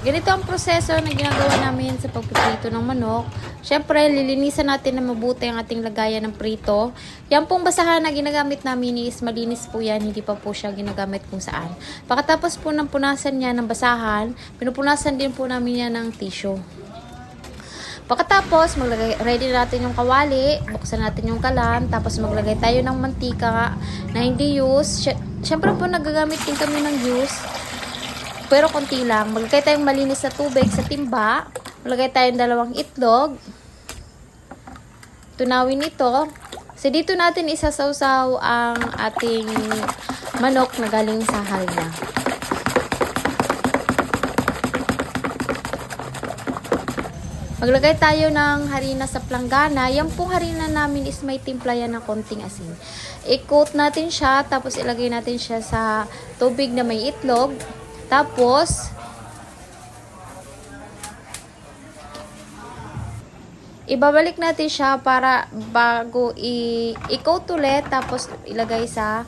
Ganito ang proseso na ginagawa namin sa pagpiprito ng manok. Siyempre, lilinisan natin na mabuti ang ating lagayan ng prito. Yan pong basahan na ginagamit namin is malinis po yan, hindi pa po siya ginagamit kung saan. Pagkatapos po ng punasan niya ng basahan, pinupunasan din po namin yan ng tissue. Pagkatapos, ready natin yung kawali, buksan natin yung kalan, tapos maglagay tayo ng mantika na hindi use. Siyempre po nagagamit din kami ng juice. Pero konti lang. Maglagay tayong malinis na tubig sa timba. Maglagay tayong 2 itlog. Tunawin ito. So, dito natin isasawsaw ang ating manok na galing sa harina. Maglagay tayo ng harina sa planggana. Yan pong harina namin is may timpla yan ng konting asin. I-coat natin siya, tapos ilagay natin siya sa tubig na may itlog. Tapos, ibabalik natin siya para bago i-coat ulit, tapos ilagay sa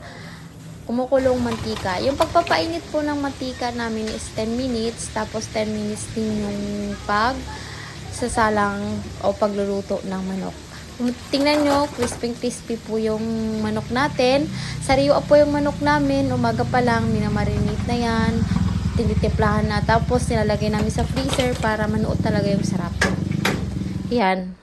kumukulong mantika. Yung pagpapainit po ng mantika namin is 10 minutes, tapos 10 minutes din yung sasalang o pagluluto ng manok. Tingnan nyo, crispy po yung manok natin. Sariwa po yung manok namin, umaga pa lang, minamarinate na yan. Tinitimplahan na, tapos nilalagay namin sa freezer para manuot talaga yung sarap. Yan.